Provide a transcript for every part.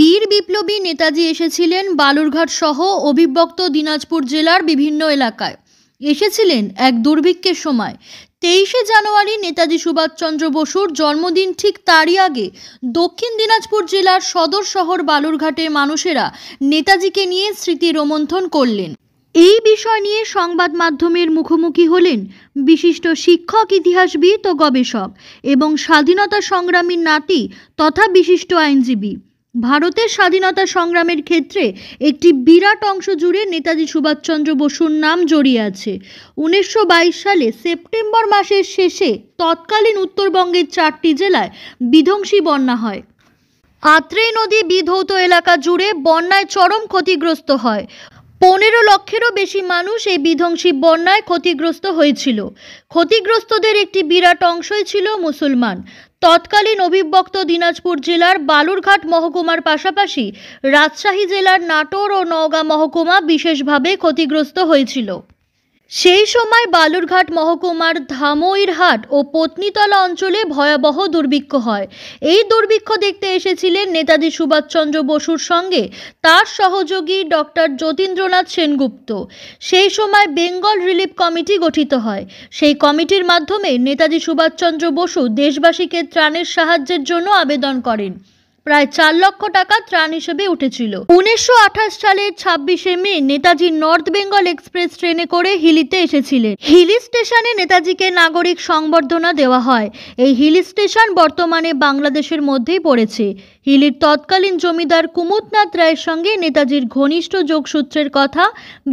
বীর বিপ্লবী নেতাজি এসেছিলেন বালুরঘাট সহ অবিভক্ত দিনাজপুর জেলার বিভিন্ন এলাকায়। এসেছিলেন এক দুর্ভিক্ষের সময়। 23শে জানুয়ারি নেতাজি সুভাষচন্দ্র বসুর জন্মদিন, ঠিক তারই আগে দক্ষিণ দিনাজপুর জেলার সদর শহর বালুরঘাটের মানুষেরা নেতাজিকে নিয়ে স্মৃতি রোমন্থন করলেন। এই বিষয় নিয়ে সংবাদ মাধ্যমের মুখোমুখি হলেন বিশিষ্ট শিক্ষক, ইতিহাসবিদ ও গবেষক এবং স্বাধীনতা সংগ্রামীর নাতি তথা বিশিষ্ট আইনজীবী। ভারতের স্বাধীনতা সংগ্রামের ক্ষেত্রে একটি বিরাট অংশ জুড়ে নেতাজি সুভাষচন্দ্র বসুর নাম জড়িয়ে আছে। 1922 সালে সেপ্টেম্বর মাসের শেষে তৎকালীন উত্তরবঙ্গের 4টি জেলায় বিধ্বংসী বন্যা হয়। আত্রেই নদী বিধৌত এলাকা জুড়ে বন্যায় চরম ক্ষতিগ্রস্ত হয়। 15 লক্ষেরও বেশি মানুষ এই বিধ্বংসী বন্যায় ক্ষতিগ্রস্ত হয়েছিল। ক্ষতিগ্রস্তদের একটি বিরাট অংশই ছিল মুসলমান। তৎকালীন অবিভক্ত দিনাজপুর জেলার বালুরঘাট মহকুমার পাশাপাশি রাজশাহী জেলার নাটোর ও নওগাঁ মহকুমা বিশেষভাবে ক্ষতিগ্রস্ত হয়েছিল। সেই সময় বালুরঘাট মহকুমার ধামইরহাট ও পত্নীতলা অঞ্চলে ভয়াবহ দুর্ভিক্ষ হয়। এই দুর্ভিক্ষ দেখতে এসেছিলেন নেতাজি সুভাষচন্দ্র বসুর সঙ্গে তার সহযোগী ডক্টর যতীন্দ্রনাথ সেনগুপ্ত। সেই সময় বেঙ্গল রিলিফ কমিটি গঠিত হয়। সেই কমিটির মাধ্যমে নেতাজি সুভাষচন্দ্র বসু দেশবাসীকে ত্রাণের সাহায্যের জন্য আবেদন করেন। প্রায় 4 লক্ষ টাকা ত্রাণ হিসেবে উঠেছিল। 1928 সালের 26শে মে নেতাজি নর্থ বেঙ্গল এক্সপ্রেস ট্রেনে করে হিলিতে এসেছিলেন। হিলি স্টেশনে নেতাজিকে নাগরিক সংবর্ধনা দেওয়া হয়। এই হিলি স্টেশন বর্তমানে বাংলাদেশের মধ্যেই পড়েছে। হিলির তৎকালীন জমিদার কুমুদনাথ রায়ের সঙ্গে নেতাজির ঘনিষ্ঠ যোগসূত্রের কথা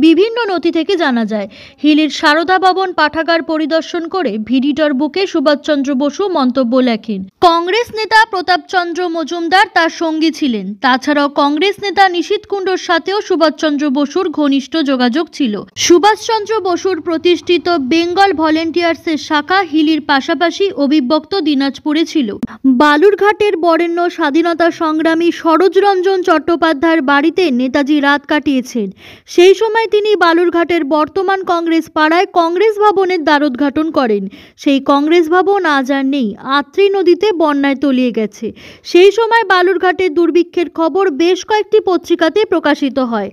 বিভিন্ন নথি থেকে জানা যায়। হিলির সারদা ভবন পাঠাগার পরিদর্শন করে ভিডিটর বুকে সুভাষচন্দ্র বসু মন্তব্য লেখেন। কংগ্রেস নেতা প্রতাপচন্দ্র মজুমদার তার সঙ্গী ছিলেন। তাছাড়াও কংগ্রেস নেতা নিশীথ কুণ্ডুর সাথেও সুভাষচন্দ্র বসুর ঘনিষ্ঠ যোগাযোগ ছিল। সুভাষচন্দ্র বসুর প্রতিষ্ঠিত বেঙ্গল ভলেন্টিয়ার্সের শাখা হিলির পাশাপাশি অবিভক্ত দিনাজপুরে ছিল। বালুরঘাটের বরেণ্য স্বাধীনতা সংগ্রামী সরোজরঞ্জন চট্টোপাধ্যায়ের বাড়িতে নেতাজি রাত কাটিয়েছেন। সেই সময় তিনি বালুরঘাটের বর্তমান কংগ্রেস পাড়ায় কংগ্রেস ভবনের দ্বারোদ্ঘাটন করেন। সেই কংগ্রেস ভবন আজ আর নেই, আত্রি নদীতে বন্যায় তলিয়ে গেছে। সেই সময় বালুরঘাটের দুর্ভিক্ষের খবর বেশ কয়েকটি পত্রিকাতে প্রকাশিত হয়।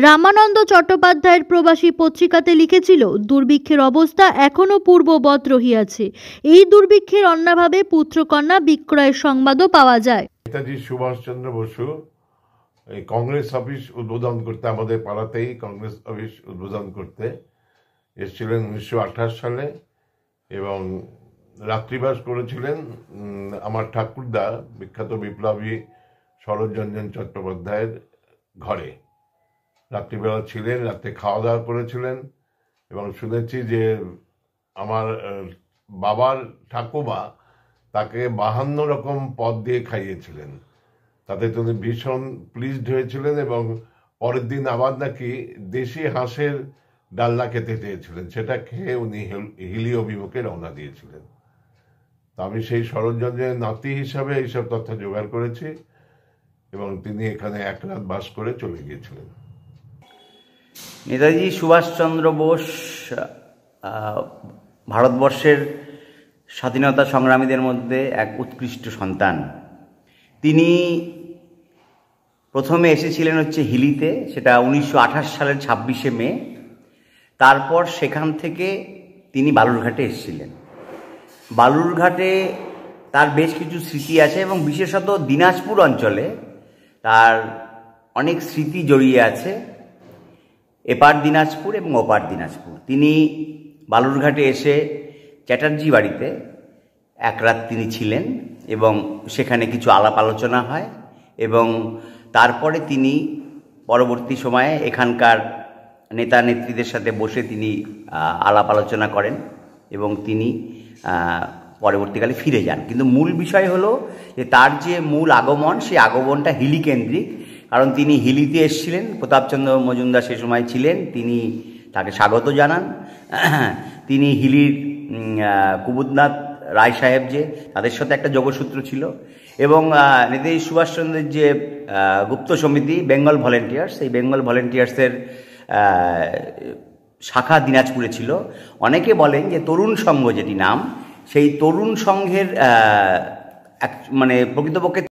রামানন্দ চট্টোপাধ্যায়ের প্রবাসী পত্রিকাতে লিখেছিল, দুর্ভিক্ষের অবস্থা এখনও পূর্ববৎ রহিয়াছে। এই দুর্ভিক্ষের অন্যভাবে পুত্রকন্যা বিক্রয়ের সংবাদও পাওয়া যায়। নেতাজি সুভাষচন্দ্র বসু এই কংগ্রেস অফিস উদ্বোধন করতে, আমাদের পাড়াতেই কংগ্রেস অফিস উদ্বোধন করতে এসেছিলেন 1928 সালে এবং রাত্রিবাস করেছিলেন আমার ঠাকুরদা বিখ্যাত বিপ্লবী শরৎরঞ্জন চট্টোপাধ্যায়ের ঘরে। রাত্রিবেলা ছিলেন, রাত্রে খাওয়া দাওয়া করেছিলেন এবং শুনেছি যে আমার বাবার ঠাকুমা তাকে 52 রকম পদ দিয়ে খাইয়েছিলেন। তাতে তিনি ভীষণ প্লিজড হয়েছিলেন এবং পরের দিন আবার নাকি দেশি হাঁসের ডালনা খেতে চেয়েছিলেন। সেটা খেয়ে উনি হিলি অভিমুখে রওনা দিয়েছিলেন। আমি সেই শরৎরঞ্জনের নাতি হিসাবে এইসব তথ্য জোগাড় করেছি এবং তিনি এখানে 1 রাত বাস করে চলে গিয়েছিলেন। নেতাজি সুভাষচন্দ্র বোস ভারতবর্ষের স্বাধীনতা সংগ্রামীদের মধ্যে এক উৎকৃষ্ট সন্তান। তিনি প্রথমে এসেছিলেন হিলিতে, সেটা 1928 সালের 26শে মে। তারপর সেখান থেকে তিনি বালুরঘাটে এসেছিলেন। বালুরঘাটে তার বেশ কিছু স্মৃতি আছে এবং বিশেষত দিনাজপুর অঞ্চলে তার অনেক স্মৃতি জড়িয়ে আছে, এপার দিনাজপুর এবং ওপার দিনাজপুর। তিনি বালুরঘাটে এসে চ্যাটার্জি বাড়িতে 1 রাত তিনি ছিলেন এবং সেখানে কিছু আলাপ আলোচনা হয় এবং তারপরে তিনি পরবর্তী সময়ে এখানকার নেতা নেত্রীদের সাথে বসে তিনি আলাপ আলোচনা করেন এবং তিনি পরবর্তীকালে ফিরে যান। কিন্তু মূল বিষয় হলো যে তার যে মূল আগমন, সেই আগমনটা হিলি কেন্দ্রিক। কারণ তিনি হিলিতে এসেছিলেন, প্রতাপচন্দ্র মজুমদার সে সময় ছিলেন, তিনি তাকে স্বাগত জানান। তিনি হিলির কুমুদনাথ রায় সাহেব যে, তাদের সাথে একটা যোগসূত্র ছিল এবং নেতাজি সুভাষচন্দ্রের যে গুপ্ত সমিতি বেঙ্গল ভলেন্টিয়ার্স, এই বেঙ্গল ভলেন্টিয়ার্সের শাখা দিনাজপুরে ছিল। অনেকে বলেন যে তরুণ সংঘ যেটি নাম, সেই তরুণ সংঘের প্রকৃতপক্ষে